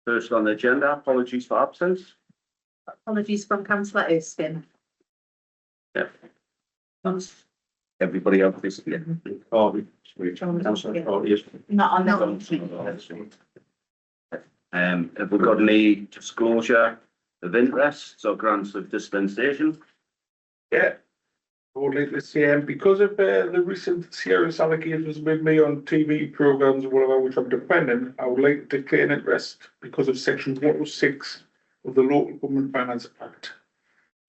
First on the agenda, apologies for absence. Apologies from councillor Erskine. Yeah. Everybody else is here. Oh, Councillor, oh, yes. Not on Have we got any disclosure of interests or grants of dispensation? Yeah. I would like to say, because of the recent serious allegations with me on TV programs or whatever, which I'm defending, I would like to declare an interest because of section 106 of the Local Government Finance Act.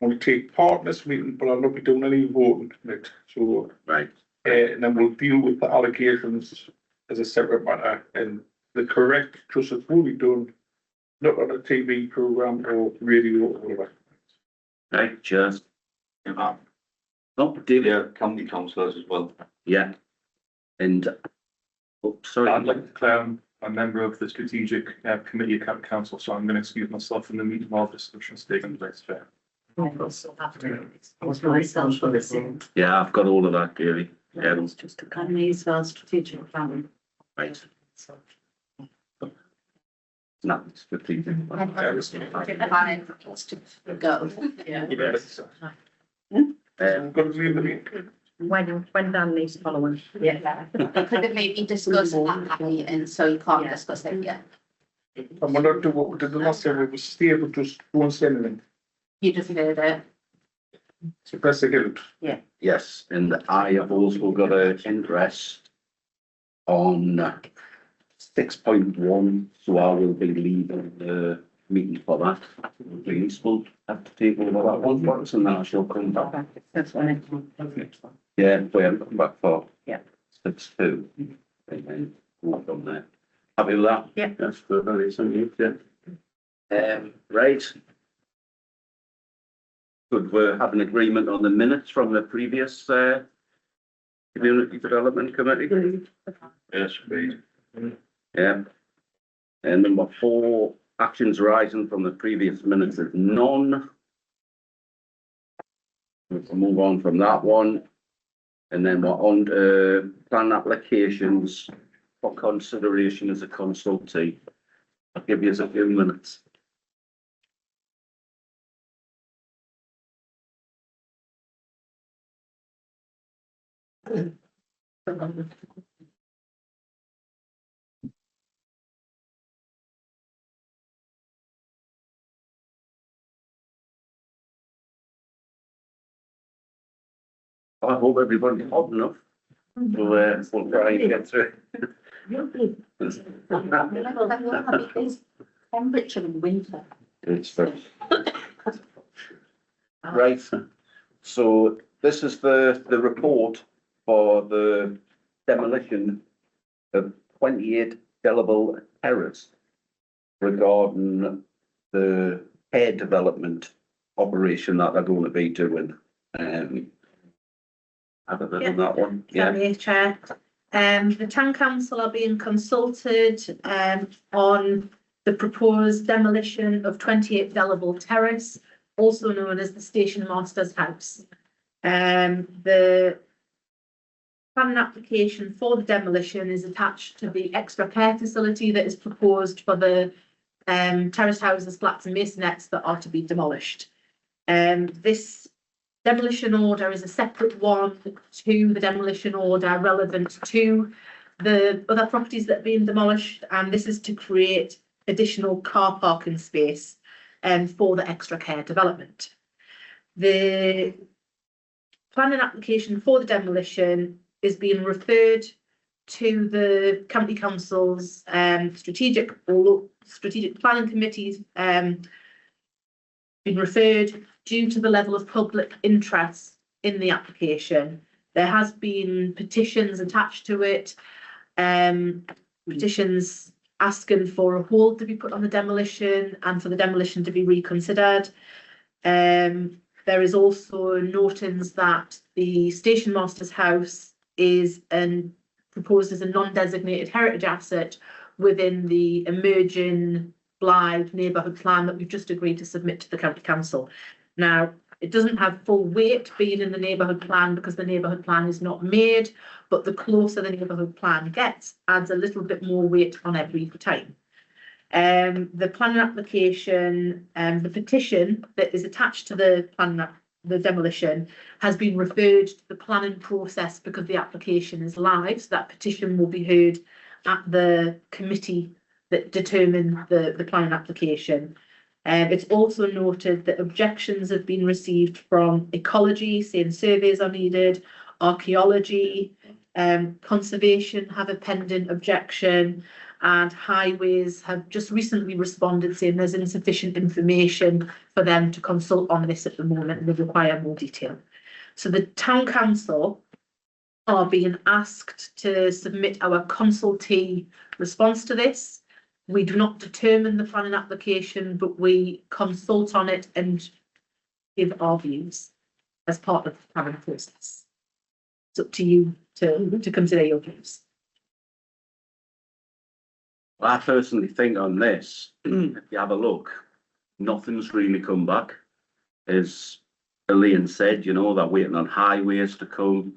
I will take part in this meeting, but I'll not be doing any voting in it. So, Right. and then we'll deal with the allegations as a separate matter, and the correct justice will be done, not on a TV program or radio or whatever. Right, cheers. Oh, David. Yeah, county councillors as well. Yeah. And, oh, sorry. I'd like to declare I'm a member of the strategic committee of county council, so I'm going to excuse myself from the meeting while discussion's taking place. Fair. Yeah, I've got all of that, Gary. Yeah, It's just economy as well, strategic planning. right. No, it's 15. Go. Yeah. I'm going to leave the meeting. When Dan leaves following. Yeah. Could it maybe discuss that meeting, so you can't discuss it yet? I'm gonna do what we did the last time, we was stay, but just don't say anything. You just heard it. So press the guild. Yes, and I have also got an interest on 6.1, so I will be leaving the meeting for that. Please, we'll have to take over that one for us, and then I shall come back. That's fine. Yeah, we haven't come back for. Yeah. 6.2. And then we'll from there. Happy with that? Yeah. That's for very simple, yeah. Right. Could we have an agreement on the minutes from the previous Community Development Committee? Yes, please. Yeah. And number 4, actions arising from the previous minutes is none. We'll move on from that one. And then we're on to plan applications for consideration as a consultee. I'll give you a few minutes. I hope everybody's hot enough. We'll try and get through. Temperature in winter. It's very. Right, so this is the report for the demolition of 28 Delable Terrace regarding the hair development operation that they're going to be doing. Other than that one, yeah. Chair. The town council are being consulted on the proposed demolition of 28 Delable Terrace, also known as the Station Master's House. The planning application for the demolition is attached to the extra care facility that is proposed for the terraced houses, flats and masonettes that are to be demolished. This demolition order is a separate one to the demolition order relevant to the other properties that are being demolished, and this is to create additional car parking space for the extra care development. The planning application for the demolition is being referred to the County Council's strategic planning committees, been referred due to the level of public interest in the application. There has been petitions attached to it, petitions asking for a hold to be put on the demolition and for the demolition to be reconsidered. There is also notings that the Station Master's House is proposed as a non-designated heritage asset within the emerging Blythe neighbourhood plan that we've just agreed to submit to the County Council. Now, it doesn't have full weight being in the neighbourhood plan because the neighbourhood plan is not made, but the closer the neighbourhood plan gets, adds a little bit more weight on every time. The planning application, the petition that is attached to the the demolition has been referred to the planning process because the application is live. So that petition will be heard at the committee that determine the planning application. It's also noted that objections have been received from ecology, saying surveys are needed, archaeology, conservation have a pending objection, and highways have just recently responded saying there's insufficient information for them to consult on this at the moment and they require more detail. So the town council are being asked to submit our consultee response to this. We do not determine the planning application, but we consult on it and give our views as part of the planning process. It's up to you to consider your views. I personally think on this, if you have a look, nothing's really come back. As Elaine said, you know, they're waiting on highways to come.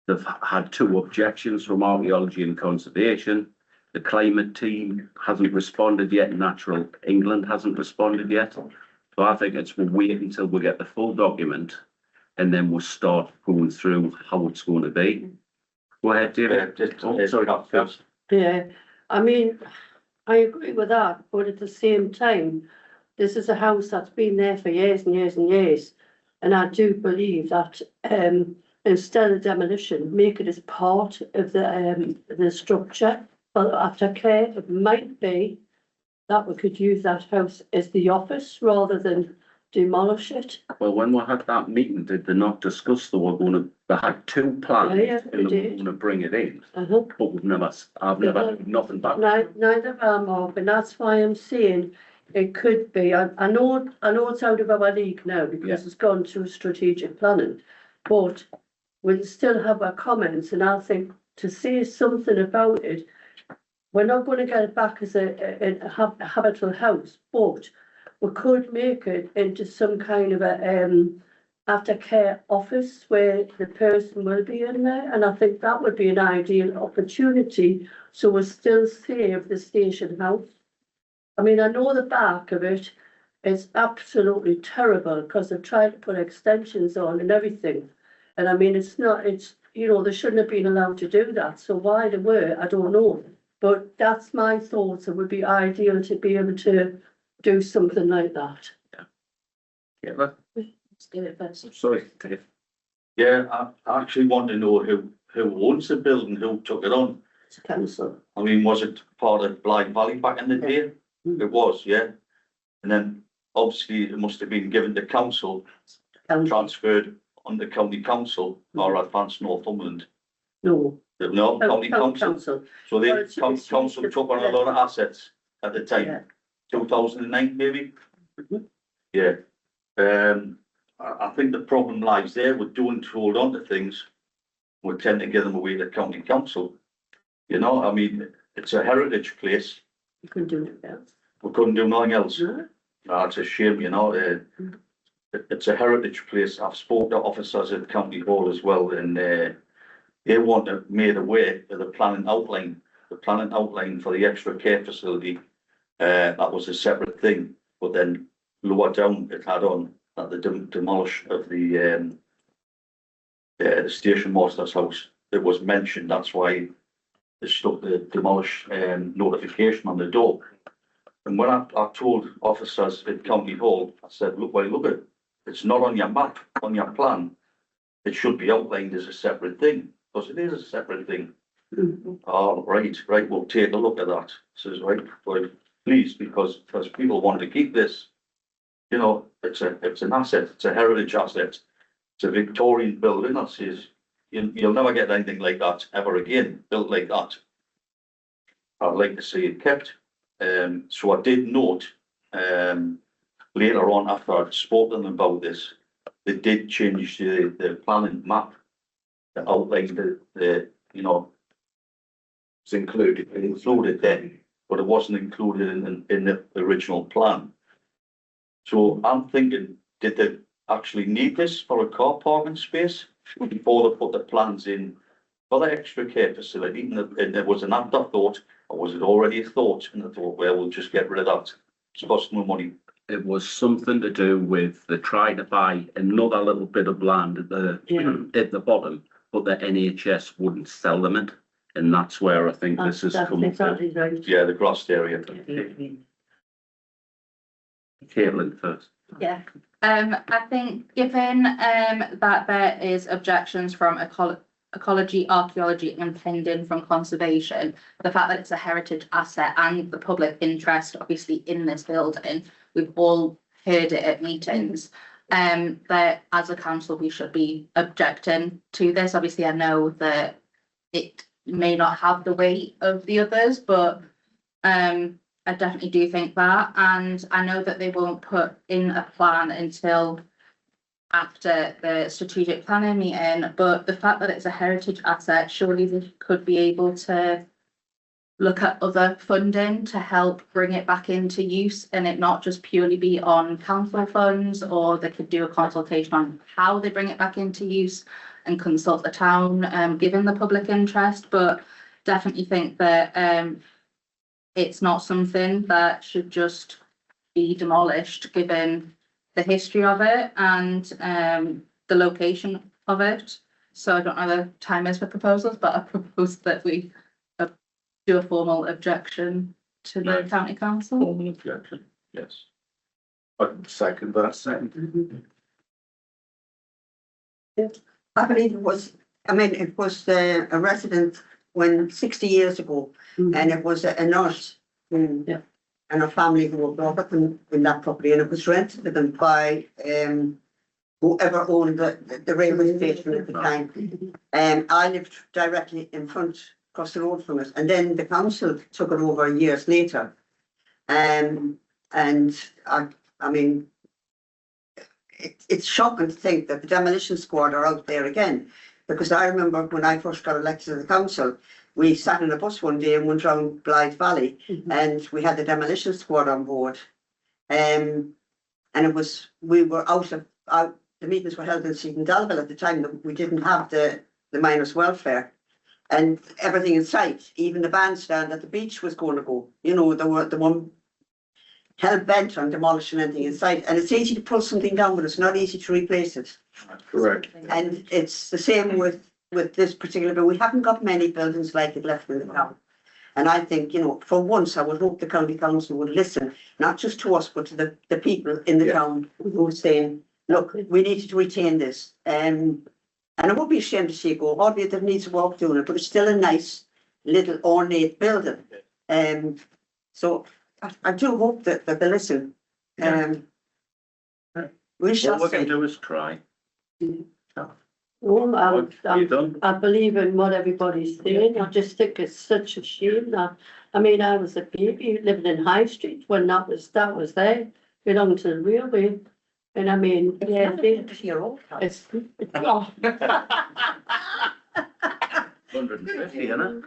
They've had 2 objections from archaeology and conservation. The climate team hasn't responded yet. Natural England hasn't responded yet. So I think we'll wait until we get the full document and then we'll start going through how it's going to be. Go ahead, David. Sorry. Yeah, I mean, I agree with that, but at the same time, this is a house that's been there for years and years and years. And I do believe that instead of demolition, make it as part of the structure. But aftercare, it might be that we could use that house as the office rather than demolish it. Well, when we had that meeting, did they not discuss they had 2 plans Yeah, we and they were did. going to bring it in, Uh-huh. but I've never had nothing back. Neither am I, and that's why I'm saying it could be. I know it's out of our league now because it's gone to strategic planning, but we'll still have our comments, and I think to say something about it, we're not going to get it back as a habitable house, but we could make it into some kind of a aftercare office where the person will be in there, and I think that would be an ideal opportunity. So we'll still save the station house. I mean, I know the back of it is absolutely terrible because they've tried to put extensions on and everything. And I mean, it's you know, they shouldn't have been allowed to do that. So why they were, I don't know. But that's my thoughts. It would be ideal to be able to do something like that. Yeah, Let's give it first. sorry, Dave. Yeah, I actually want to know who owns the building, who took it on. It's a council. I mean, was it part of Blind Valley back in the day? It was, yeah. And then obviously it must have been given to council, transferred on the county council or Advanced Northumberland. No. No, county council. So Well, the it's council took on a lot of assets at the Yeah. time, 2009 maybe? Mhm. Yeah. I think the problem lies there with doing to hold on to things. We tend to give them away to county council. You know, I mean, it's a heritage place. You couldn't do it else. We couldn't do nothing else. No? It's a shame, you know. It's a heritage place. I've spoken to officers at County Hall as well, and they want it made aware of the planning outline. The planning outline for the extra care facility, that was a separate thing. But then lower down, it had on that the demolish of the station master's house. It was mentioned. That's why they stuck the demolish notification on the door. And when I told officers at County Hall, I said, look at it. It's not on your map, on your plan. It should be outlined as a separate thing, because it is a separate thing. Mhm. Oh, right, we'll take a look at that. Says, right, well, please, because people want to keep this. You know, it's an asset, it's a heritage asset. It's a Victorian building that says, you'll never get anything like that ever again, built like that. I'd like to see it kept. So I did note, later on after I'd spoken about this, they did change the planning map to outline the you know, it's included then, but it wasn't included in the original plan. So I'm thinking, did they actually need this for a car parking space before they put the plans in for the extra care facility? And there was an afterthought, or was it already a thought, and I thought, well, we'll just get rid of that, it's costing more money. It was something to do with the trying to buy another little bit of land at the bottom, but the NHS wouldn't sell them it. And that's where I think this has That's come from. exactly right. Yeah, the grassed area. Caitlin first. Yeah, I think given that there is objections from ecology, archaeology and pending from conservation, the fact that it's a heritage asset and the public interest obviously in this building, we've all heard it at meetings. That as a council, we should be objecting to this. Obviously, I know that it may not have the weight of the others, but I definitely do think that, and I know that they won't put in a plan until after the strategic planning meeting, but the fact that it's a heritage asset, surely they could be able to look at other funding to help bring it back into use and it not just purely be on council funds, or they could do a consultation on how they bring it back into use and consult the town, given the public interest, but definitely think that it's not something that should just be demolished, given the history of it and the location of it. So I don't know the time is for proposals, but I propose that we do a formal objection to the Right. county council. Formal objection, yes. I can second that. Second. I believe it was, it was a resident when 60 years ago, and it was a nurse and a family who were brought up in that property, and it was rented to them by whoever owned the railway station at the time. I lived directly in front, across the road from it, and then the council took it over years later. And I mean, it's shocking to think that the demolition squad are out there again, because I remember when I first got elected to the council, we sat in a bus one day and went round Blythe Valley, and we had the demolition squad on board. And we were the meetings were held in Seaton Dalville at the time, that we didn't have the miners' welfare. And everything in sight, even the bandstand at the beach was going to go. You know, the one hell bent on demolishing anything in sight. And it's easy to pull something down, but it's not easy to replace it. Correct. And it's the same with this particular bill. We haven't got many buildings like it left in the town. And I think, you know, for once, I would hope the county council would listen, not just to us, but to the people in the town who are saying, look, we need to retain this. And I would be ashamed to see it go, albeit there needs work doing it, but it's still a nice little ornate building. So I do hope that they listen. We shall All we can see. do is try. Well, You done? I believe in what everybody's saying. I just think it's such a shame that, I mean, I was a baby living in High Street when that was there, belonged to the railway. And I mean, yeah, it's, 150, isn't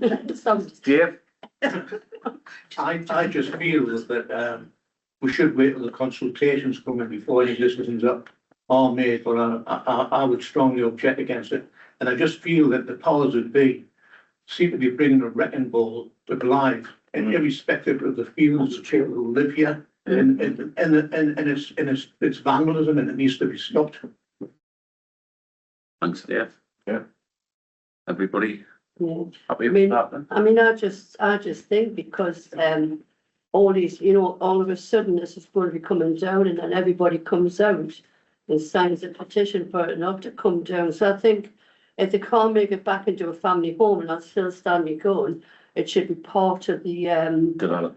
it? some, Dave? I just feel that we should wait till the consultations come in before any decisions are made, but I would strongly object against it. And I just feel that the powers that be seem to be bringing a wrecking ball to Blythe, and irrespective of the feelings of people who live here, and it's vandalism, and it needs to be stopped. Thanks, Dave. Yeah. Everybody yeah. happy I mean, with that then? I mean, I just think because all these, you know, all of a sudden this is going to be coming down, and then everybody comes out and signs a petition for it not to come down. So I think if they can't make it back into a family home, and that's still standing going, it should be part of the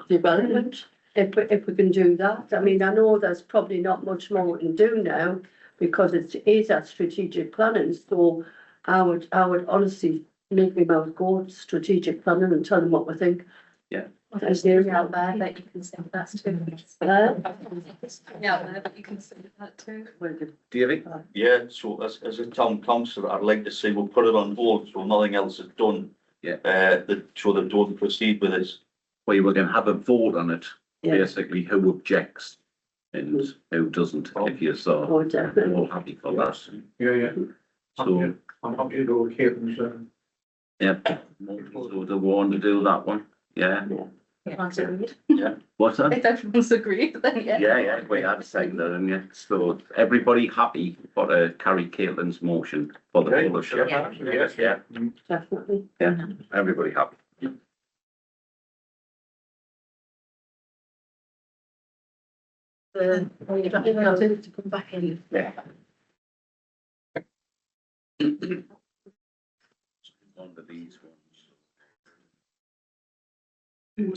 development. If we can do that. I mean, I know there's probably not much more we can do now because it is at strategic planning. So I would honestly make me mouth go to strategic planning and tell them what we think. Yeah. There's area out there that you can say that too. Yeah, there that you can say that too. Davey? Yeah, so as a town councillor, I'd like to say we'll put it on hold, so nothing else is done. Yeah. So they don't proceed with this. We were going to have a vote on it, Yeah. basically who objects and who doesn't, if you saw. Oh, definitely. All happy for that. Yeah. So, I'm happy to go with Caitlin's Yep. So the one to do that one, yeah. Everyone's agreed. What's that? If everyone's agreed, then yeah. Yeah, we had second there, and yeah, so everybody happy for carry Caitlin's motion for the Okay. fellowship? Yes. Yeah, Definitely. everybody happy. To come back in. One of these ones.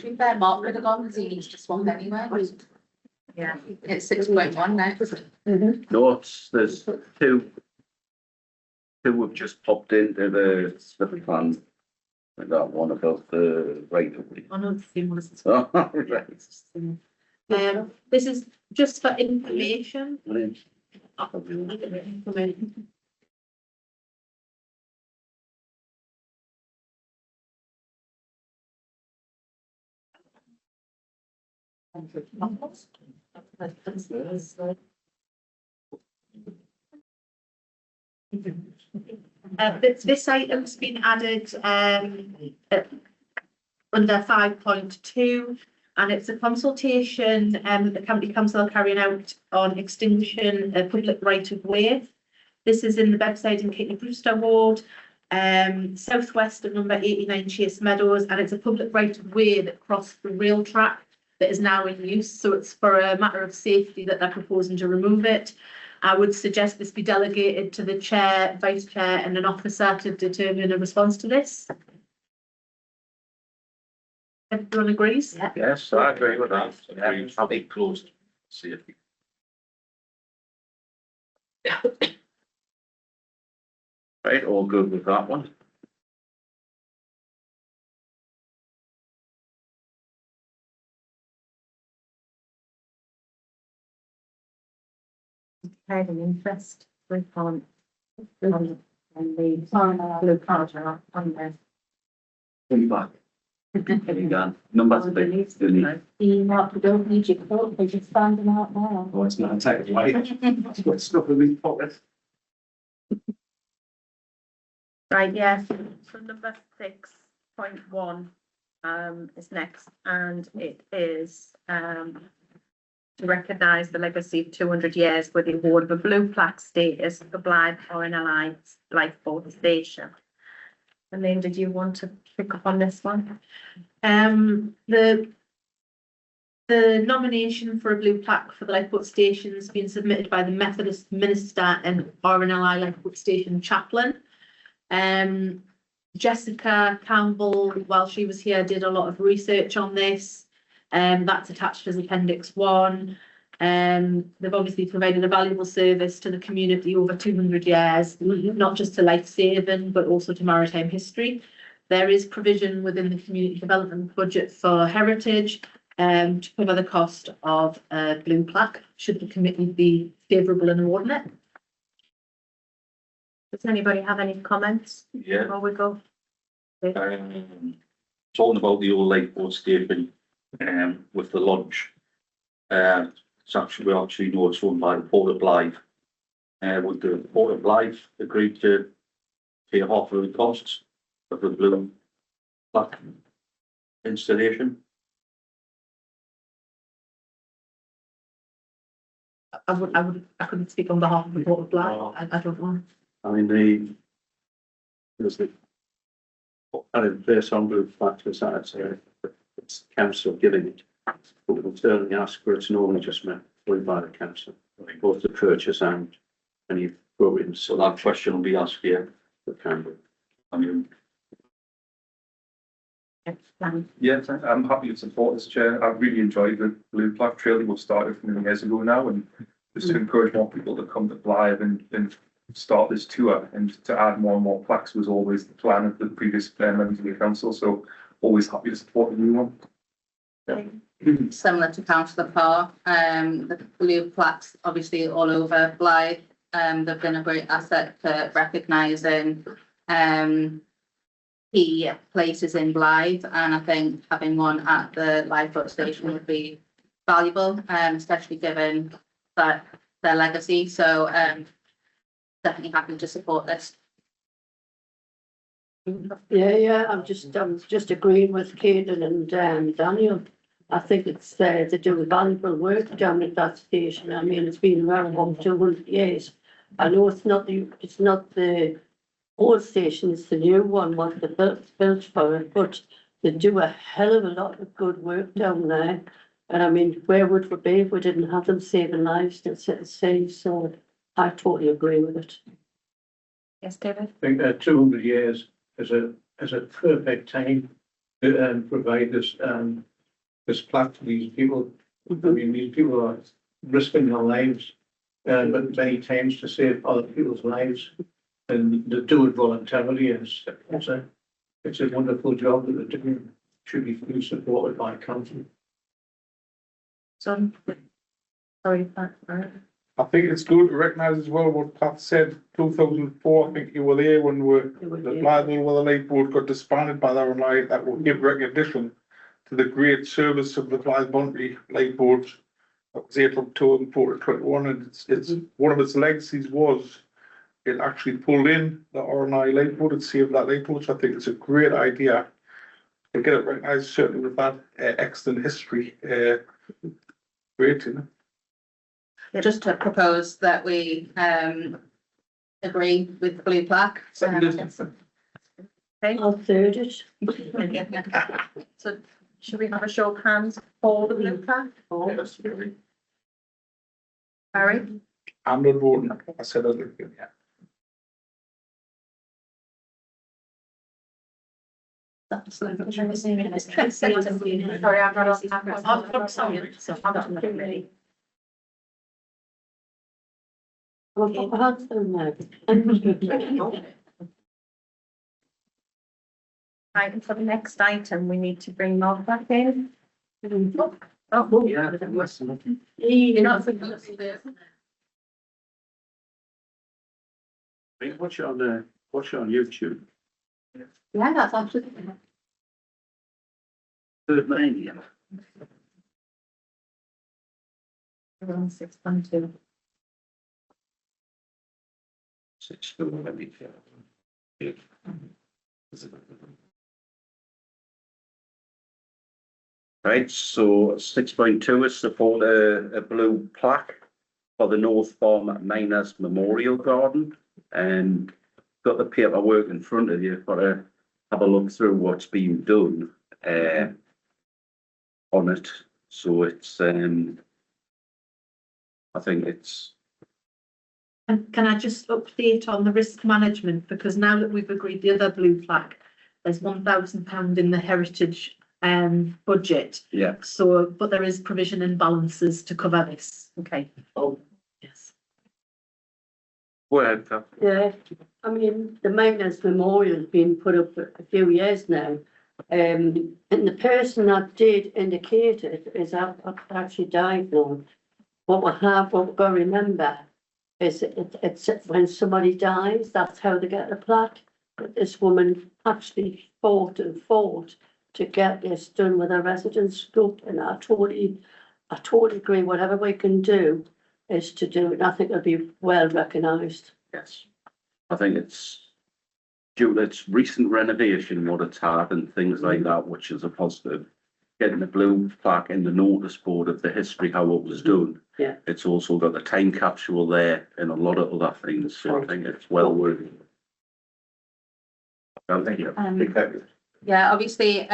To be fair, Mark could have gone because he needs to swap anyway. Yeah. It's 6.1 now. No, there's two. Two have just popped into the plan. I got one about the right of way. I know the same one as this Oh, one. right. This is just for information. Brilliant. This item's been added, under 5.2, and it's a consultation, the county council are carrying out on extinguishing a public right of way. This is in the Beckside and Kitney Brewster ward, southwest of number 89 Chase Meadows, and it's a public right of way that crossed the rail track that is now in use, so it's for a matter of safety that they're proposing to remove it. I would suggest this be delegated to the chair, vice chair, and an officer to determine a response to this. Everyone agrees? Yes, I agree with that. I'll be closed. Safety. Right, all good with that one. Paid an interest refund on the blue card on there. Come back. You gone. Numbers big. Mark, you don't need your coat, they're just standing out now. Oh, it's not taken away. It's got stuff in his pocket. Right, yes, so number 6.1 is next, and it is to recognise the legacy of 200 years with the award of a blue plaque status for Blythe RNLI Lifeboat Station. And then did you want to pick up on this one? The nomination for a blue plaque for the lifeboat station has been submitted by the Methodist minister and RNLI Lifeboat Station chaplain. Jessica Campbell, while she was here, did a lot of research on this. That's attached as Appendix 1. They've obviously provided a valuable service to the community over 200 years, not just to life saving, but also to maritime history. There is provision within the community development budget for heritage to cover the cost of a blue plaque, should the committee be favourable in awarding it. Does anybody have any comments Yeah. before we go? Talking about the old lifeboat station, with the lodge. We actually know it's owned by the Port of Blythe. Would the Port of Blythe agree to pay half of the costs of the blue plaque installation? I couldn't speak on behalf of the Port of Blythe. I don't know. I mean, there's the, based on blue factors that it's council giving it. But we'll certainly ask for it's normally just met fully by the council, both the purchase and any programs. So that question will be asked here. The Campbell. I mean, Yes, I'm happy to support this, Chair. I really enjoyed the blue plaque trail that was started many years ago now, and just to encourage more people to come to Blythe and start this tour, and to add more and more plaques was always the plan of the previous members of the council, so always happy to support the new one. Similar to Councillor Parr, the blue plaques obviously all over Blythe. They've been a great asset for recognising key places in Blythe, and I think having one at the lifeboat station would be valuable, especially given that their legacy. So definitely happy to support this. I'm just agreeing with Caitlin and Daniel. I think it's, they do valuable work down at that station. I mean, it's been around over 200 years. I know it's not the old station, it's the new one, what they built for it, but they do a hell of a lot of good work down there. And I mean, where would we be if we didn't have them saving lives at sea? So I totally agree with it. Yes, David? I think 200 years is a perfect time to provide this plaque to these people. I mean, these people are risking their lives, but many times to save other people's lives, and they do it voluntarily. And it's a wonderful job that they're doing. Should be fully supported by council. Sorry. I think it's good to recognise as well what Pat said, 2004, I think you were there when the Blytheville Weatherlight Board got disbanded by that, and like that will give recognition to the great service of the Blythe Light Board. That was April 2004 to 21, and it's one of its legacies was it actually pulled in the RNI Light Board and saved that light board. So I think it's a great idea to get it recognised, certainly with that excellent history. Great, you know. Just to propose that we agree with the blue plaque. I'll third it. So should we have a show of hands for the blue plaque? Barry? I'm not voting. I said I'd look at it. Sorry, I've got sorry. Well, put my hands down now. Right, for the next item, we need to bring Mark back in. Oh, yeah. You're not supposed to do it. Watch it on YouTube. Yeah, that's absolutely. Third Mania. We're on 6.2. 6.2, let me feel. Right, so 6.2 is support a blue plaque for the North Farm Miners Memorial Garden, and got the paperwork in front of you for to have a look through what's been done on it. So it's I think it's. And can I just update on the risk management, because now that we've agreed the other blue plaque, there's £1,000 in the heritage budget. Yeah. So, but there is provision and balances to cover this. Okay. Oh. Yes. Go ahead, Phil. Yeah, I mean, the maintenance memorial has been put up for a few years now. And the person that did indicate it is actually died now. What we've got to remember is it's when somebody dies, that's how they get the plaque. But this woman actually fought to get this done with a residence group, and I totally agree. Whatever we can do is to do it. I think it'll be well recognised. Yes. I think it's due to its recent renovation, what it's had and things like that, which is a positive. Getting the blue plaque in the notice board of the history, how it was done. Yeah. It's also got the time capsule there and a lot of other things, so I think it's well worth it. Thank you. Yeah, obviously,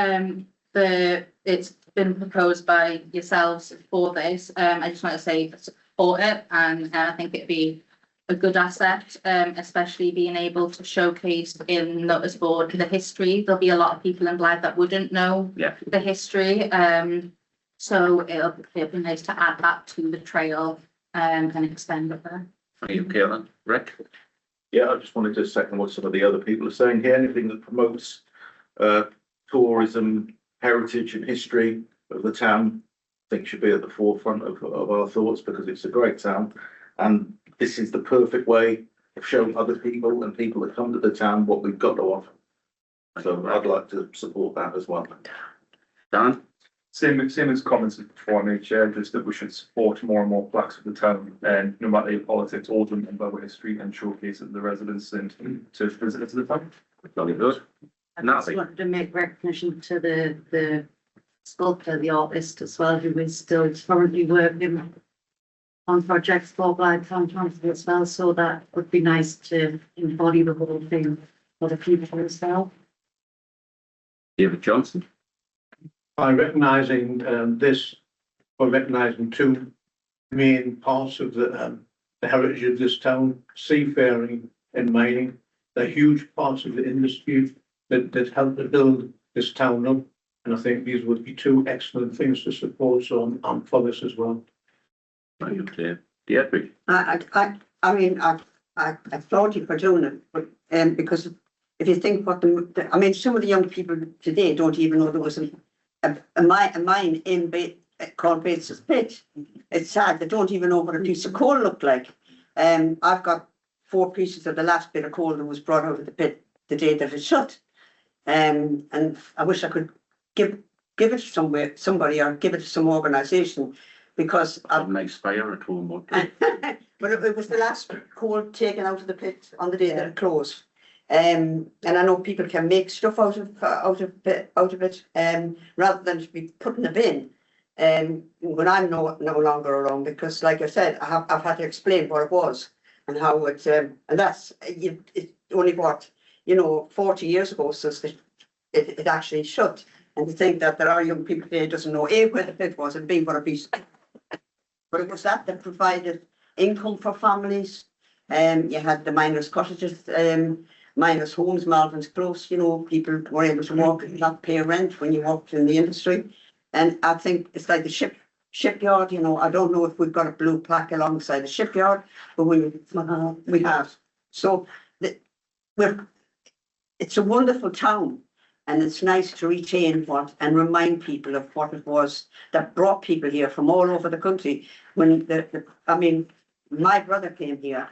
it's been proposed by yourselves for this. I just want to say support it, and I think it'd be a good asset, especially being able to showcase in notice board the history. There'll be a lot of people in Blythe that wouldn't know the history. So it'll be nice to add that to the trail and extend it there. Thank you, Caitlin. Rick? Yeah, I just wanted to second what some of the other people are saying here. Anything that promotes tourism, heritage and history of the town, I think should be at the forefront of our thoughts, because it's a great town. And this is the perfect way of showing other people and people that come to the town what we've got to offer. So I'd like to support that as well. Dan? Same as comments before I made, Chair, just that we should support more and more plaques for the town, and no matter your politics, all remember our history and showcase it to the residents and to visitors of the town. Jolly good. I just wanted to make recognition to the sculptor, the artist as well, who is still currently working on projects for Blythe Town Council as well, so that would be nice to embody the whole thing for the people as well. David Johnson. By recognising this, or recognising two main parts of the heritage of this town, seafaring and mining, they're huge parts of the industry that help to build this town up. And I think these would be two excellent things to support, so I'm for this as well. Thank you, Dave. Deirdre. I mean, I applaud you for doing it, but, because if you think what I mean, some of the young people today don't even know there was a mine in called Bates's Pit. It's sad, they don't even know what a piece of coal looked like. I've got 4 pieces of the last bit of coal that was brought out of the pit the day that it shut. And I wish I could give it to somebody or give it to some organisation, because Didn't expire at home, but but it was the last coal taken out of the pit on the day that it closed. And I know people can make stuff out of it, rather than to be put in a bin. When I'm no longer around, because like I said, I've had to explain what it was and how it, and that's it's only what, 40 years ago since it actually shut. And to think that there are young people today doesn't know A, where the pit was, and B, what a piece. But it was that provided income for families. You had the miners' cottages, miners' homes, Malvin's Close, people were able to walk and not pay rent when you worked in the industry. And I think it's like the shipyard, I don't know if we've got a blue plaque alongside the shipyard, but we have. So it's a wonderful town, and it's nice to retain and remind people of what it was that brought people here from all over the country. When my brother came here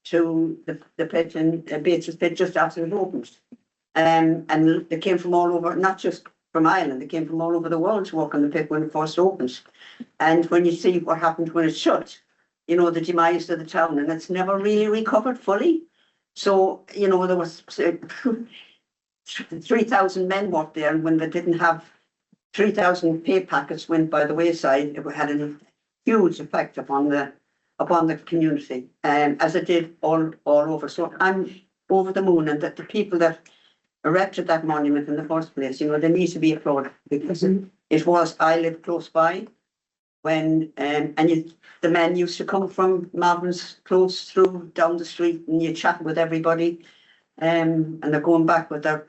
to the pit in Bates's Pit just after it opened. And they came from all over, not just from Ireland, they came from all over the world to work on the pit when it first opened. And when you see what happened when it shut, the demise of the town, and it's never really recovered fully. So, there was 3,000 men worked there, and when they didn't have 3,000 pay packets went by the wayside, it had a huge effect upon the community, as it did all over. So I'm over the moon, and that the people that erected that monument in the first place, they need to be applauded, because I lived close by when, the men used to come from Malvin's Close through down the street, and you chat with everybody, and they're going back with their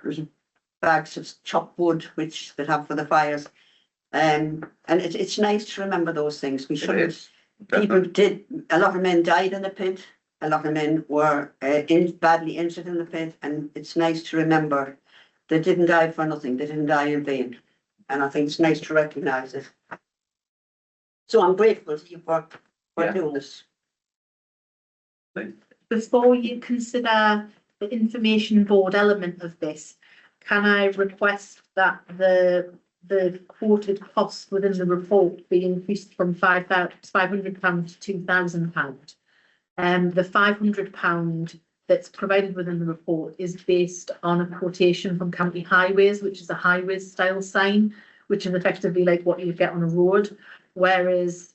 bags of chopped wood, which they have for the fires. And it's nice to remember those things. We shouldn't. A lot of men died in the pit. A lot of men were badly injured in the pit, and it's nice to remember they didn't die for nothing. They didn't die in vain, and I think it's nice to recognise it. So I'm grateful to you for doing this. Before you consider the information board element of this, can I request that the quoted cost within the report be increased from £500 to £2,000? The £500 that's provided within the report is based on a quotation from County Highways, which is a highways style sign, which is effectively like what you would get on a road. Whereas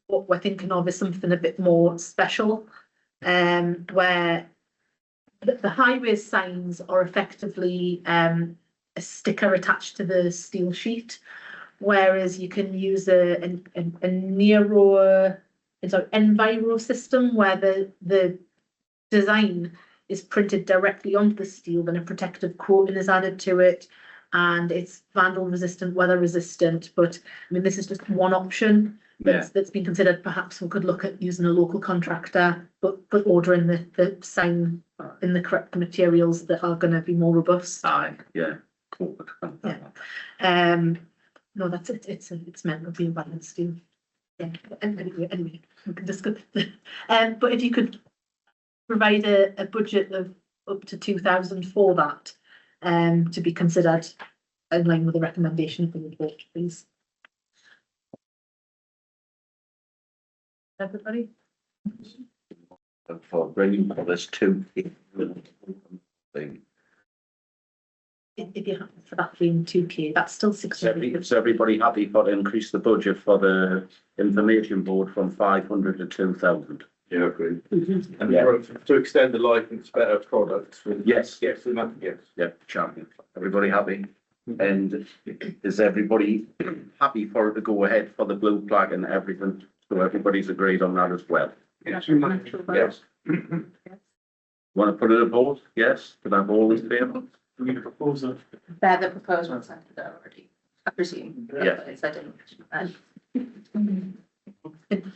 what we're thinking of is something a bit more special, where the highways signs are effectively a sticker attached to the steel sheet, whereas you can use a Enviro system where the design is printed directly onto the steel, then a protective coating is added to it, and it's vandal resistant, weather resistant. But this is just one option that's been considered. Perhaps we could look at using a local contractor, but ordering the sign in the correct materials that are going to be more robust. Yeah. No, that's it. It's meant to be balanced steel. Yeah. Anyway, we can discuss. But if you could provide a budget of up to 2,000 for that, to be considered in line with the recommendation of the report, please. Everybody? For bringing this to thing. If you're happy for that being 2K, that's still 600. Is everybody happy for to increase the budget for the information board from 500 to 2,000? Yeah, agree. Mhm. And Yeah. to extend the life and better products. Yes. Yes, and that, yes. Yeah, champion. Everybody happy? And is everybody happy for it to go ahead for the blue flag and everything? So everybody's agreed on that as well? Yes. Yes. Want to put it a vote? Yes? Can I have all in favour? We need a proposal. They're the proposed ones sent to there already, I presume. Yeah. But I didn't.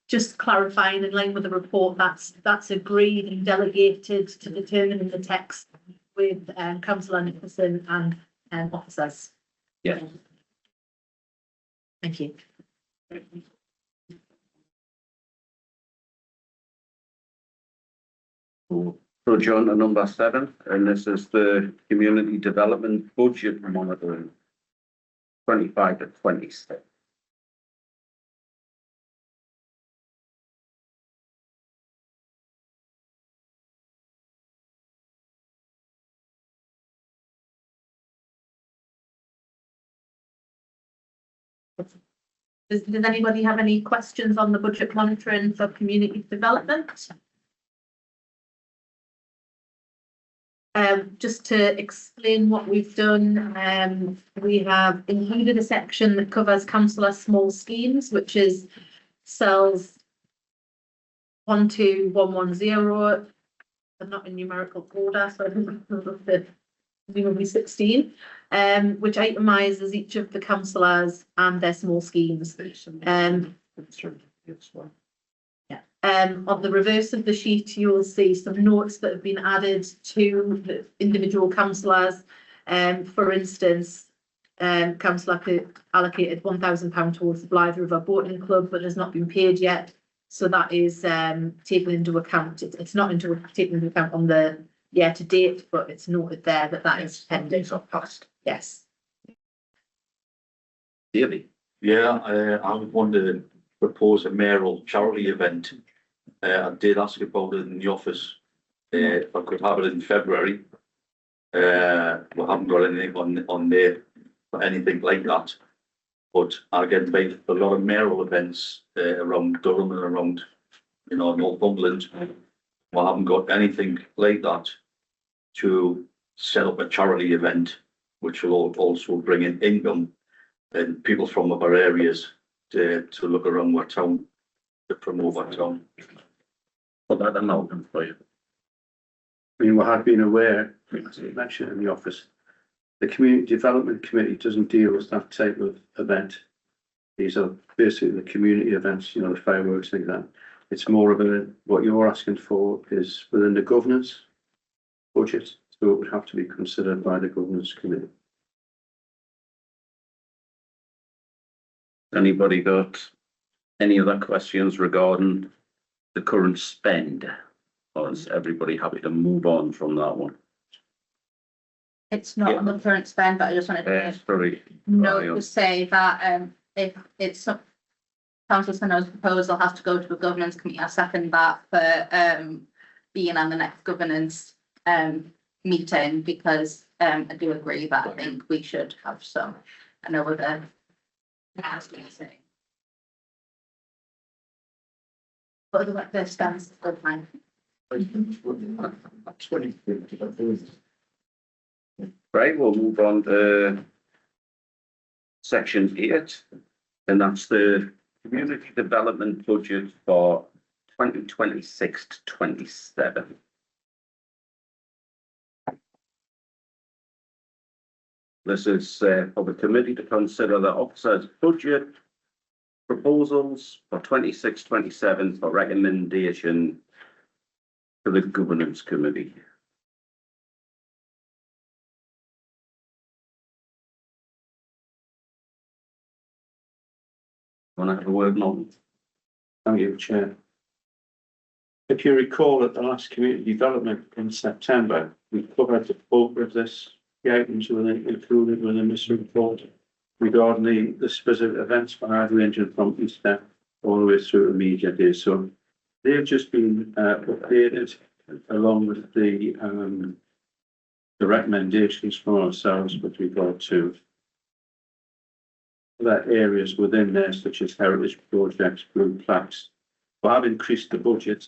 Just clarifying in line with the report, that's agreed and delegated to determining the text with councillor Nicholson and officers. Yeah. Thank you. So John, to number 7, and this is the community development budget monitoring. 25 to 26. Does anybody have any questions on the budget monitoring for community development? Just to explain what we've done, we have included a section that covers councillor small schemes, which is cells 1 to 110. They're not in numerical order, so I think the presumably 16, which itemises each of the councillors and their small schemes. On the reverse of the sheet, you will see some notes that have been added to the individual councillors. For instance, councillor allocated £1,000 towards the Blythe River Boating Club, but has not been paid yet. So that is taken into account. It's not taken into account on the year to date, but it's noted there that is pending. Days are passed. Yes. Daily. Yeah, I would want to propose a mayoral charity event. I did ask about it in the office, if I could have it in February. We haven't got anything on there for anything like that. But I get invited for a lot of mayoral events around Durham and around, Northumberland. We haven't got anything like that to set up a charity event, which will also bring in income and people from other areas to look around our town, to promote our town. Put that amount for you. I mean, we had been aware, as you mentioned in the office, the Community Development Committee doesn't deal with that type of event. These are basically the community events, the fireworks, things like that. It's more of what you're asking for is within the governance budget, so it would have to be considered by the governance committee. Anybody got any other questions regarding the current spend? Or is everybody happy to move on from that one? It's not on the current spend, but I just wanted to Sorry. note to say that if it's Councillor Snow's proposal has to go to a governance committee, I second that for being on the next governance meeting, because I do agree that I think we should have some. I know with the meeting. But the stands is good fine. Right, we'll move on to section 8, and that's the community development budget for 2026 to 27. This is for the committee to consider the officer's budget proposals for 26-27 for recommendation to the governance committee. Want to have a word, Norman? Thank you, Chair. If you recall at the last community development in September, we covered the bulk of this, the items included within this report regarding the specific events for ranging from Easter all the way through to media day. So they've just been updated along with the recommendations from ourselves with regard to that areas within there, such as heritage projects, blue plaques. But I've increased the budget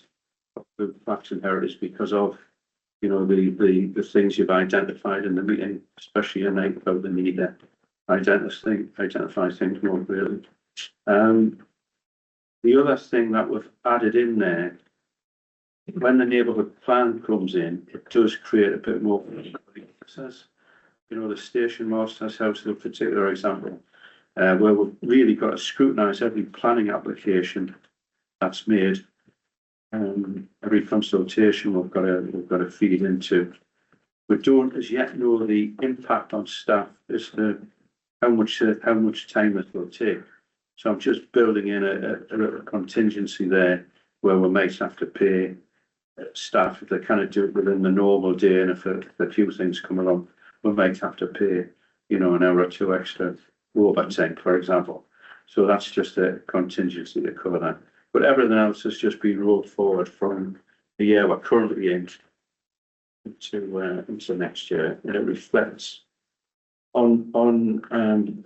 of blue plaques and heritage because of, you know, the things you've identified in the meeting, especially in about the need to identify things more clearly. The other thing that we've added in there, when the neighbourhood plan comes in, it does create a bit more. You know, the station master's house is a particular example, where we've really got to scrutinise every planning application that's made. Every consultation we've got to feed into. We don't as yet know the impact on staff as to how much time it will take. So I'm just building in a contingency there where we might have to pay staff if they kind do it within the normal day, and if a few things come along, we might have to pay, you know, an hour or two extra overtime, for example. So that's just a contingency to cover that. But everything else has just been rolled forward from the year we're currently in into next year, and it reflects on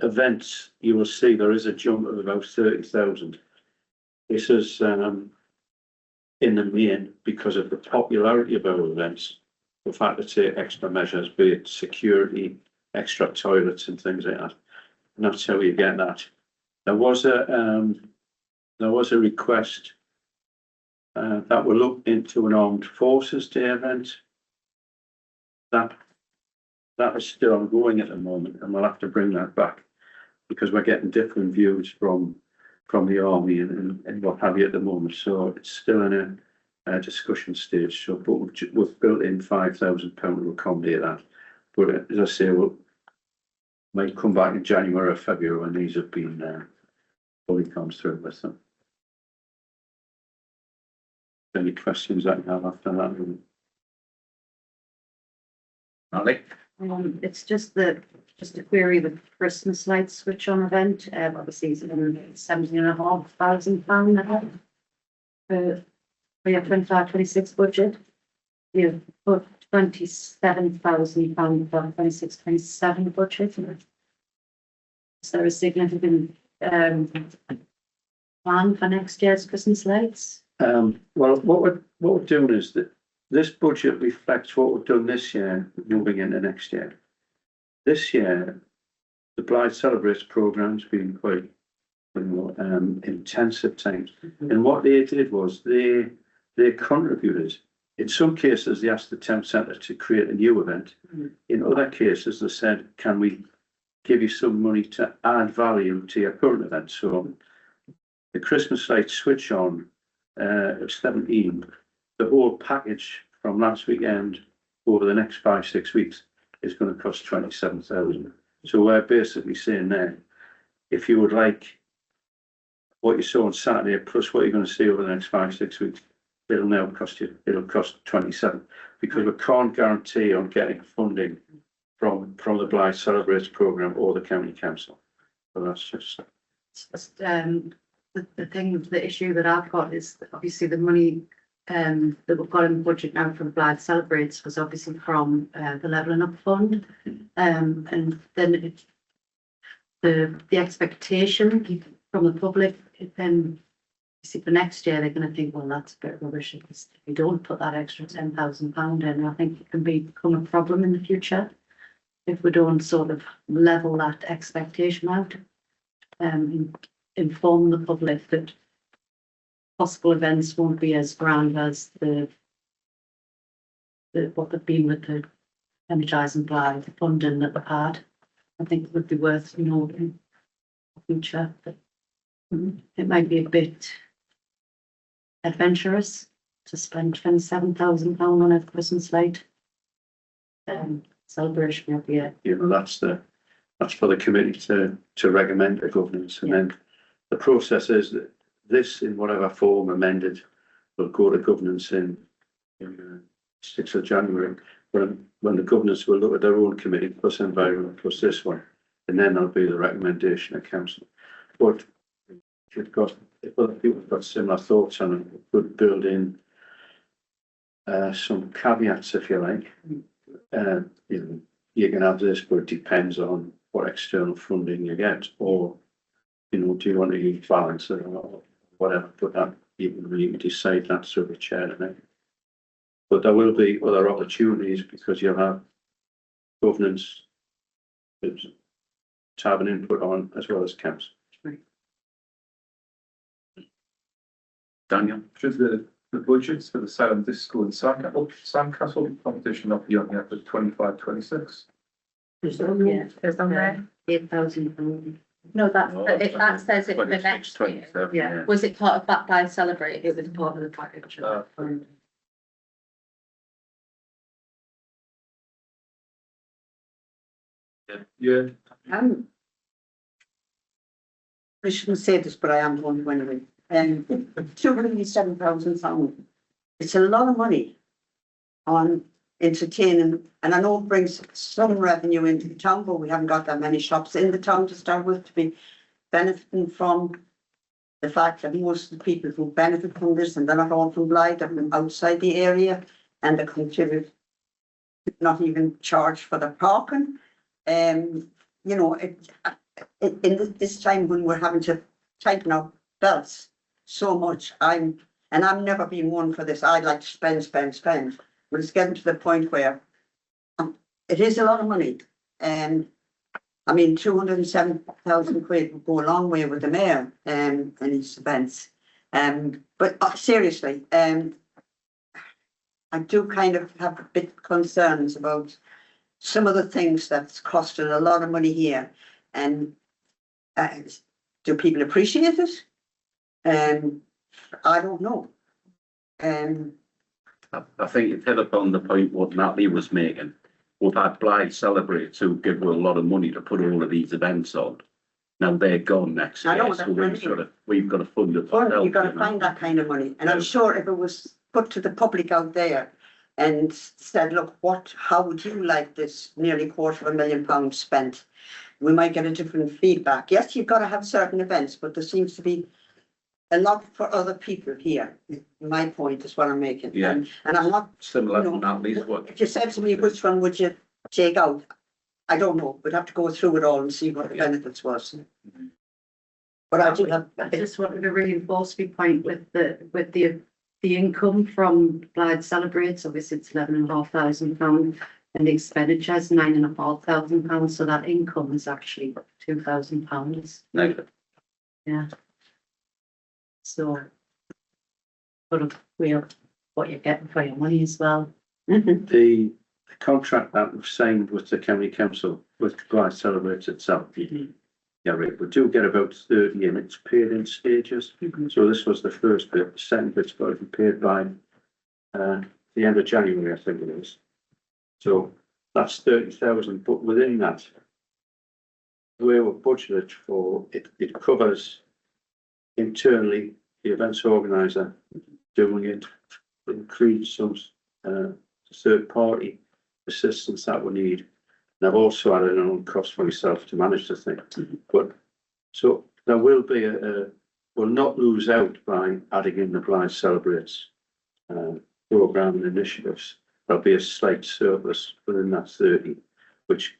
events. You will see there is a jump of about 30,000. This is in the main because of the popularity of our events. The fact to take extra measures, be it security, extra toilets, and things like that. And that's how you get that. There was a request that we looked into an Armed Forces Day event. That is still ongoing at the moment, and we'll have to bring that back because we're getting different views from the army and what have you at the moment. So it's still in a discussion stage. So, but we've built in £5,000 to accommodate that. But as I say, we'll might come back in January or February when these have been fully gone through with them. Any questions that you have after that? Ali? It's just to query the Christmas lights switch on event, obviously it's £17,500 now. For your 25-26 budget. You've put £27,000 for 26-27 budget. Is there a significant plan for next year's Christmas lights? Well, what we're doing is that this budget reflects what we've done this year, moving into next year. This year, the Blythe Celebrates programme's been quite, intensive times. And what they did was they contributed. In some cases, they asked the town centre to create a new event. In other cases, they said, "Can we give you some money to add value to your current event?" So the Christmas light switch on of 17. The whole package from last weekend over the next 5-6 weeks is going to cost 27,000. So we're basically saying there, if you would like what you saw on Saturday plus what you're going to see over the next 5-6 weeks, it'll cost 27, because we can't guarantee on getting funding from the Blythe Celebrates programme or the county council. So that's just the issue that I've got is obviously the money that we've got in the budget now for the Blythe Celebrates was obviously from the Levelling Up Fund, and then the expectation from the public, then see for next year they're going to think, well, that's a bit rubbish if we don't put that extra £10,000 in. I think it can become a problem in the future if we don't sort of level that expectation out, inform the public that possible events won't be as grand as what they've been with the Energise and Blythe funding that they've had. I think it would be worth noting in the future, but it might be a bit adventurous to spend £27,000 on a Christmas light celebration every year. That's for the committee to recommend to governance, and then the process is that this, in whatever form amended, will go to governance in 6th of January, when the governance will look at their own committee plus environment plus this one, and then there'll be the recommendation of council. But if other people have got similar thoughts on it, we could build in some caveats, if you like. You know, you can have this, but it depends on what external funding you get, or, you know, do you want to use balance or whatever, but that you can decide that through the chair, I think. But there will be other opportunities because you'll have governance to have an input on as well as council. Daniel? Should the budgets for the Salem Disco and Sandcastle competition not be on yet for 25-26? Yeah, It's on there. £8,000. No, that, Oh, if that says it for 26, next year. 27, Yeah. Was it part of that by Celebrate? It was part of the package. Yeah. I shouldn't say this, but I am going to anyway. £207,000. It's a lot of money on entertaining, and I know it brings some revenue into the town, but we haven't got that many shops in the town to start with to be benefiting from the fact that most of the people who benefit from this, and they're not all from Blythe, they're from outside the area, and they contribute, not even charge for the parking. You know, in this time when we're having to tighten our belts so much, I've never been one for this. I'd like to spend, but it's getting to the point where it is a lot of money. I mean, 207,000 quid would go a long way with the mayor and his events. But seriously, I do kind of have a bit concerns about some of the things that's costing a lot of money here. And do people appreciate it? I don't know. I think you've hit upon the point what Natalie was making. We've had Blythe Celebrate to give her a lot of money to put all of these events on. Now they're gone next I know, year, that's so what I mean. we've got to fund it. Well, ourselves, you've got to you know. find that kind of money. And I'm Yeah. sure if it was put to the public out there and said, look, how would you like this nearly £250,000 spent? We might get a different feedback. Yes, you've got to have certain events, but there seems to be a lot for other people here. My point is what I'm making. Yeah. And I'm not, Similar you to know, Natalie's work. if you said to me, which one would you take out? I don't know. We'd have to go through it all and see what the benefits was. But I do have. I just wanted to reinforce my point with the income from Blythe Celebrates. Obviously, it's £11,500, and the expenditure is £9,500. So that income is actually £2,000. Negative. Yeah. So, sort of weird what you're getting for your money as well. The contract that was signed with the county council with Blythe Celebrates itself. Yeah, right, we do get about 30 and it's paid in stages. So this was the first bit, the second bit's got to be paid by the end of January, I think it is. So that's 30,000, but within that, the way we're budgeted for it covers internally the events organizer doing it, includes some third party assistance that we need. And I've also added an own cost for myself to manage the thing. But so there will be we'll not lose out by adding in the Blythe Celebrates programme and initiatives. There'll be a slight surplus within that 30, which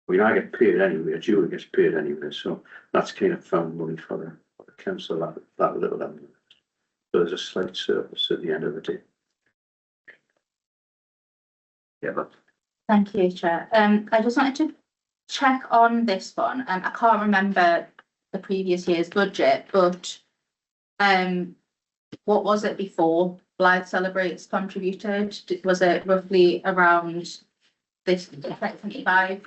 I mean, I get paid anyway, Julie gets paid anyway, so that's kind of found money for the council, that little element. So there's a slight surplus at the end of the day. Yeah, but Thank you, Chair. I just wanted to check on this one. I can't remember the previous year's budget, but what was it before Blythe Celebrates contributed? Was it roughly around this 25-26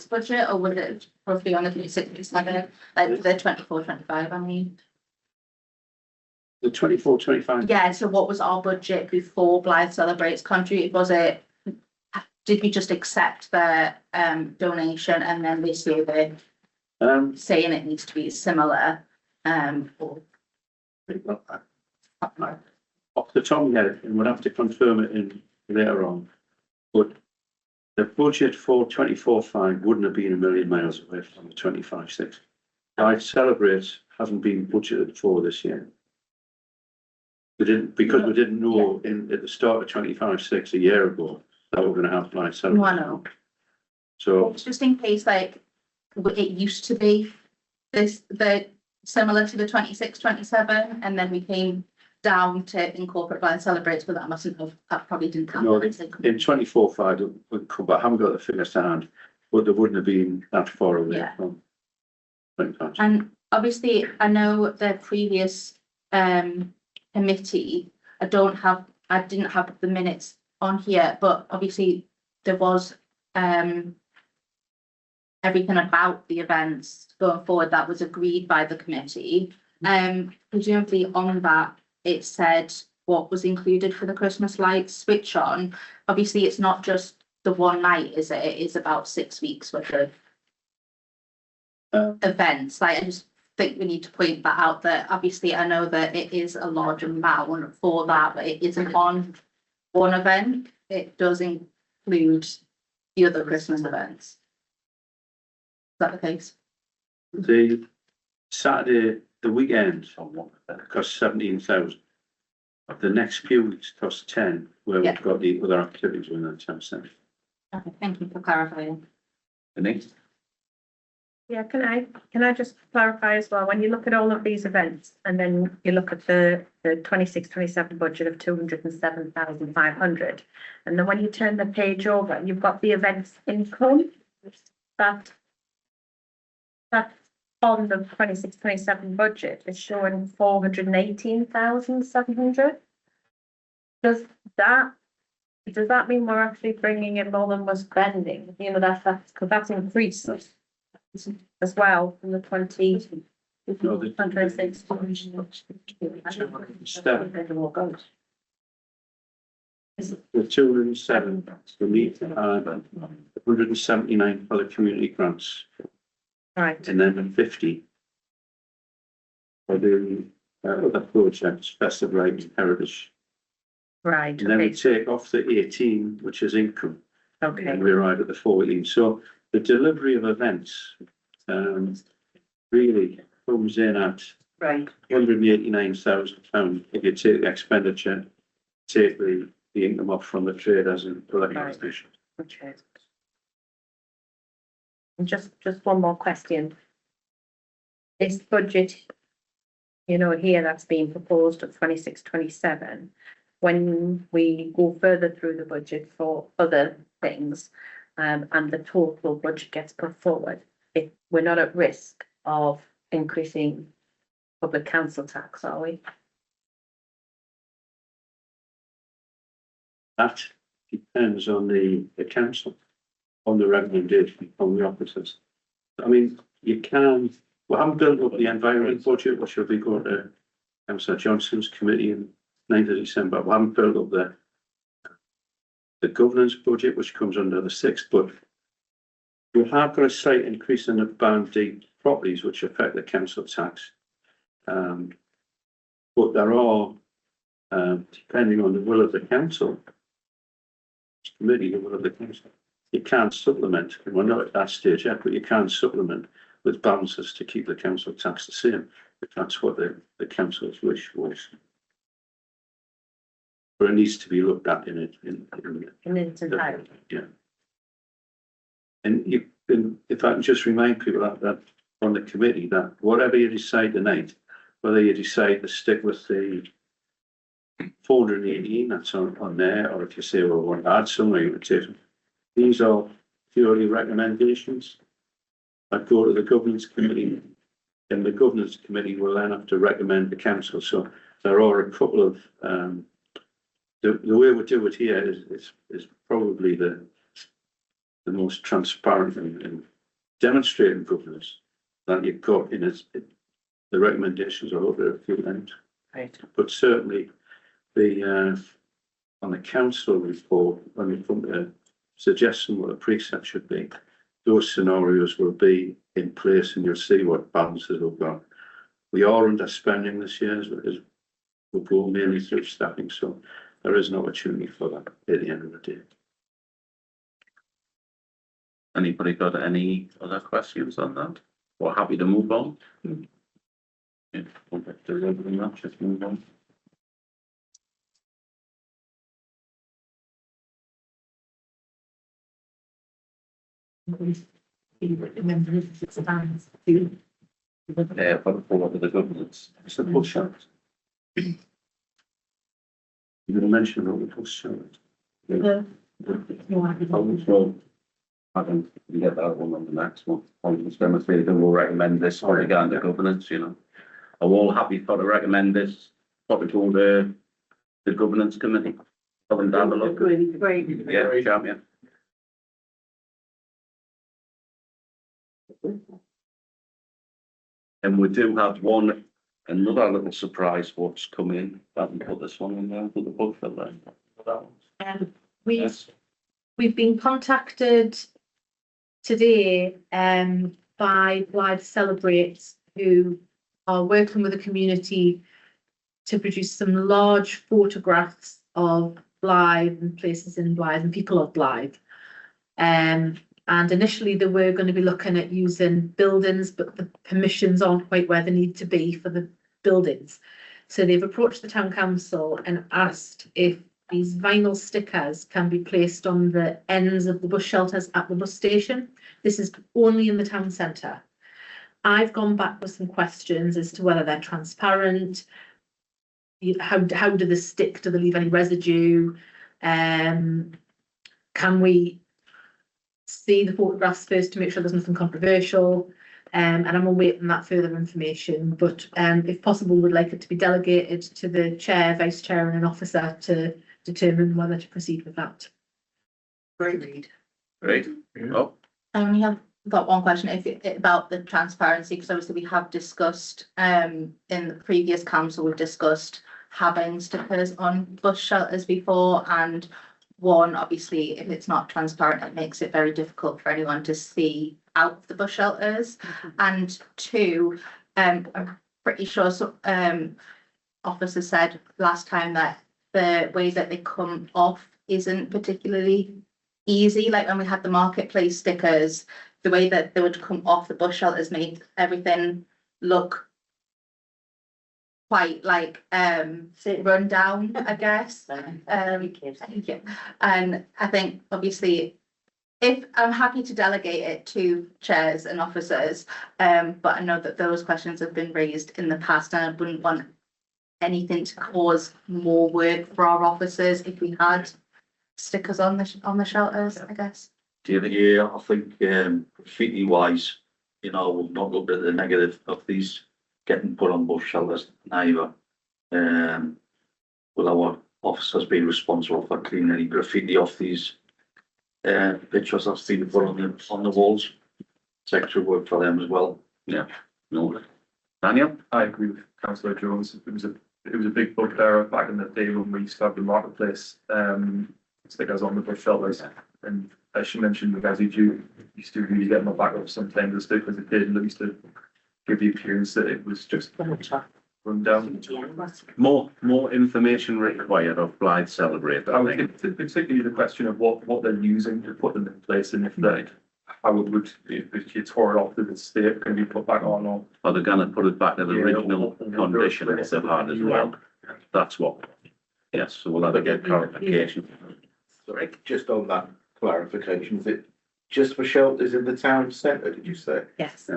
budget, or was it roughly on the 26-27, like the 24-25, I mean? The 24-25. Yeah, so what was our budget before Blythe Celebrates contributed? Did we just accept their donation and then this year they're saying it needs to be similar? Or Off the top of my head, and we'll have to confirm it in later on, but the budget for 24-5 wouldn't have been a million miles away from the 25-6. Blythe Celebrates hasn't been budgeted for this year. We didn't, because we didn't know at the start of 25/6 a year ago that we're gonna have blind No, I celebration. know. So, Just in case, like, it used to be similar to the 26-27, and then we came down to incorporate blind celebrates, but that probably didn't No, happen. in 24/5, we come back, I haven't got the figures to hand, but they wouldn't have been that far away Yeah. from 25. And obviously, I know the previous committee, I didn't have the minutes on here, but obviously there was everything about the events going forward that was agreed by the committee. Presumably on that, it said what was included for the Christmas lights switch on. Obviously, it's not just the one night, is it? It is about 6 weeks worth of events. Like, I just think we need to point that out, that obviously I know that it is a large amount for that, but it isn't on one event. It does include the other Christmas events. Is that the case? The Saturday, the weekend cost 17,000. The next few weeks cost 10, where Yeah. we've got the other activities within that 10%. Okay, thank you for clarifying. Denise? Yeah, can I just clarify as well, when you look at all of these events and then you look at the 26-27 budget of 207,500, and then when you turn the page over, you've got the events income that on the 26-27 budget is showing 418,700. Does that mean we're actually bringing in more than we're spending? You know, that's increased as well from the 20. No, the- 26. The 207 for me, 179 for the community grants, Right, and then 50 for the other projects, festive light, heritage. right, And then we okay, take off the 18, which is income, okay, and we're right at the 14. So the delivery of events really comes in at right, £189,000 if you take the expenditure, take the income off from the traders and collecting Right. station. okay. And just one more question. This budget, you know, here that's being proposed of 26-27, when we go further through the budget for other things, and the total budget gets put forward, if we're not at risk of increasing public council tax, are we? That depends on the council, on the recommendation from the officers. I mean, we haven't built up the environment budget, which will be going to Councillor Johnson's committee in 9th of December. We haven't built up the governance budget, which comes under the 6th, but we have got a slight increase in the Band D properties, which affect the council tax. But there are, depending on the will of the council, committee, the will of the council, you can't supplement, and we're not at that stage yet, but you can supplement with balances to keep the council tax the same, if that's what the council's wish was. But it needs to be looked at in its entirety. yeah. And if I can just remind people that on the committee, that whatever you decide tonight, whether you decide to stick with the 418 that's on there, or if you say, well, we want to add some, you would take them. These are purely recommendations that go to the governance committee, and the governance committee will then have to recommend the council. So there are a couple of the way we do it here is probably the most transparent and demonstrating governance that you've got in it. The recommendations are over a few times. Right. But certainly on the council report, when we come to suggesting what a precept should be, those scenarios will be in place and you'll see what balances we've got. We are underspending this year as we'll go mainly through staffing, so there is an opportunity for that at the end of the day. Anybody got any other questions on that? We're happy to move on. Yeah, we'll have to live with that, just move on. Yeah, but for the governance, it's the bus shelters. You're gonna mention about the bus shelters. The- So, I can get that one on the next one. I'm just gonna say that we'll recommend this for the Gander governance, you know. Are all happy for to recommend this, probably go to the governance committee? Have them down the look. Great. Yeah, champion. And we do have another little surprise what's come in. I haven't put this one in there, put the book for there. That one. We've Yes. We've been contacted today by Blythe Celebrates, who are working with the community to produce some large photographs of Blythe and places in Blythe and people of Blythe. And initially they were going to be looking at using buildings, but the permissions aren't quite where they need to be for the buildings. So they've approached the town council and asked if these vinyl stickers can be placed on the ends of the bus shelters at the bus station. This is only in the town centre. I've gone back with some questions as to whether they're transparent. How do they stick? Do they leave any residue? Can we see the photographs first to make sure there's nothing controversial? And I'm awaiting that further information, but if possible, would like it to be delegated to the chair, vice chair and an officer to determine whether to proceed with that. Great. Great. Oh, I only have got one question about the transparency, because obviously we have discussed, in the previous council, we've discussed having stickers on bus shelters before, and one, obviously, if it's not transparent, it makes it very difficult for anyone to see out of the bus shelters. And two, I'm pretty sure officer said last time that the way that they come off isn't particularly easy. Like when we had the marketplace stickers, the way that they would come off the bus shelters made everything look quite like run down, I guess. Yeah. And I think obviously if I'm happy to delegate it to chairs and officers, but I know that those questions have been raised in the past, and I wouldn't want anything to cause more work for our officers if we had stickers on the shelters, I guess. Yeah, I think graffiti wise, you know, we've not looked at the negative of these getting put on bus shelters neither. Will our officers be responsible for cleaning any graffiti off these pictures I've seen put on the walls? It's extra work for them as well. yeah. No. Daniel? I agree with councillor Jones. It was a big bugbear back in the day when we used to have the marketplace stickers on the bus shelters. And as she mentioned, the Gazzy Jew used to really get my back up sometimes the stickers it did, and it used to give the appearance that it was just run down. More information required of Blythe Celebrate, I I would think. think particularly the question of what they're using to put them in place, and if they, how it would, if you tore it off, did it stay, can be put back on, or Are they gonna put it back to the Yeah, original or- condition as they've had as well? That's what, yes, so we'll have to get clarification. Sorry, just on that clarification, is it just for shelters in the town centre, did you say? Yes.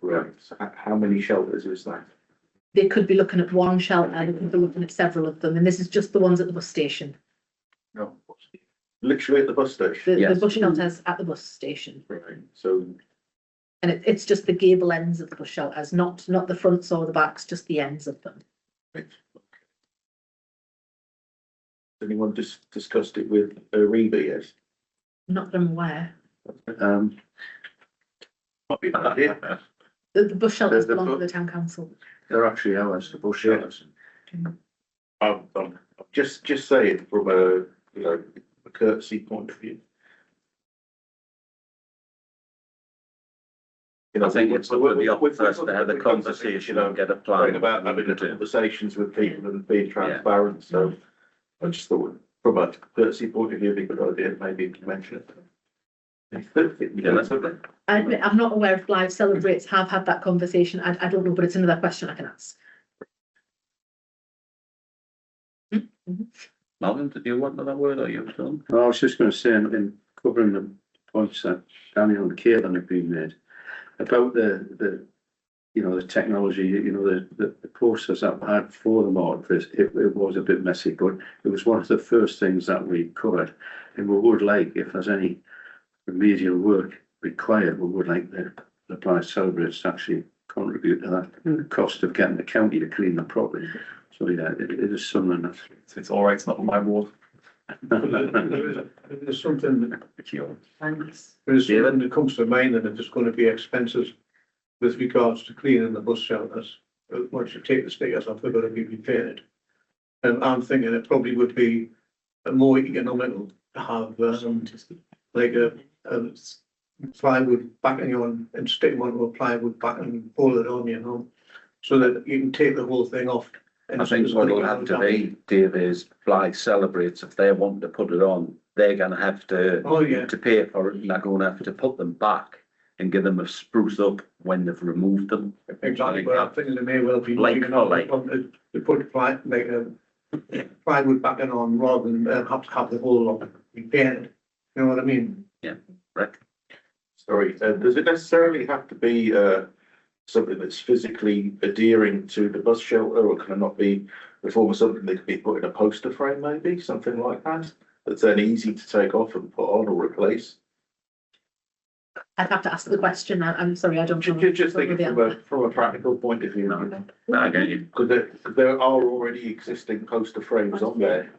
Right, so how many shelters is that? They could be looking at one shelter, they could be looking at several of them, and this is just the ones at the bus station. No. Literally at the bus station? The Yes. bus shelters at the bus station. Right, so, And it's just the gable ends of the bus shelters, not the fronts or the backs, just the ends of them. anyone just discussed it with Reba yet? Not that I'm aware. Might be a bad idea. The bus shelters The belong to bu- the town council. They're actually ours, the bush shelters. I'm just saying from a, you know, a courtesy point of view. You know, I think it's up to the officers to have the we're conversation and get a talking plan. about having the conversations with people and being transparent, so I just thought from a courtesy point of view, it'd be a good idea maybe to mention it. Yeah, let's have it. I admit, I'm not aware if Blythe Celebrates have had that conversation. I don't know, but it's another question I can ask. Malcolm, did you want another word or you done? Well, I was just going to say, in covering the points that Daniel and Caitlin have been made about the the technology, the process that we had for the mortgage, it was a bit messy, but it was one of the first things that we covered. And we would like, if there's any remedial work required, we would like the Blythe Celebrates to actually contribute to that cost of getting the county to clean the property. So yeah, it is something that. It's all right, it's not on my ward. There's something that Thanks. there's something that comes to mind, and it's going to be expenses with regards to cleaning the bus shelters. Once you take the stickers off, they're going to be repainted. And I'm thinking it probably would be more economical to have like a plywood backing on and stick them onto a plywood back and pull it on, so that you can take the whole thing off. And I think what it'll have to be, Dave, is Blythe Celebrates, if they're wanting to put it on, they're gonna have to. Oh, yeah. To pay for it, and they're gonna have to put them back and give them a spruce up when they've removed them. Exactly, but I'm thinking there may well be. Like for like. To put plywood backing on rather than have to have the whole lot repainted. You know what I mean? Rick? Sorry, does it necessarily have to be, something that's physically adhering to the bus shelter, or can it not be the form of something that could be put in a poster frame, maybe, something like that? That's then easy to take off and put on or replace? I'd have to ask the question. I'm sorry, I don't know. Just thinking from a practical point of view. No, I get you. Because there are already existing poster frames on there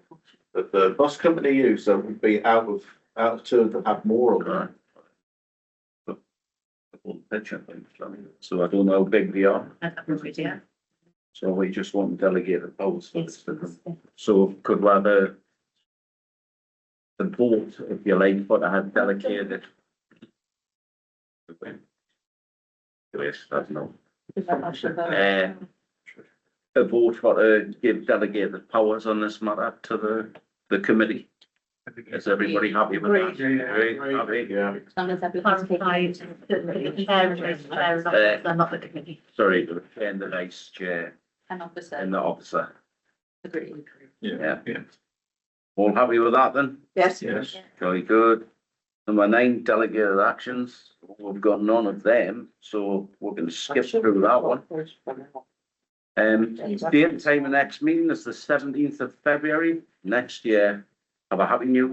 that the bus company use, so would be out of turn to have more on there. Picture things, I mean, so I don't know how big they are, Yeah. so we just want to delegate the powers. for Yes, this. So could we have the vote, if you like, for to have delegated? Yes, that's no. A vote for to give delegated powers on this matter to the committee. Is everybody happy with that? Happy? Yeah. As long as everybody's Clarified that the chair and vice chair are not the committee. Sorry, the chair and the vice chair an officer, and the officer. agree. Yeah. All happy with that then? Yes. Yes. Very good. Number 9, delegated actions. We've got none of them, so we're going to skip through that one. Date and time of next meeting is the 17th of February next year. Have a happy new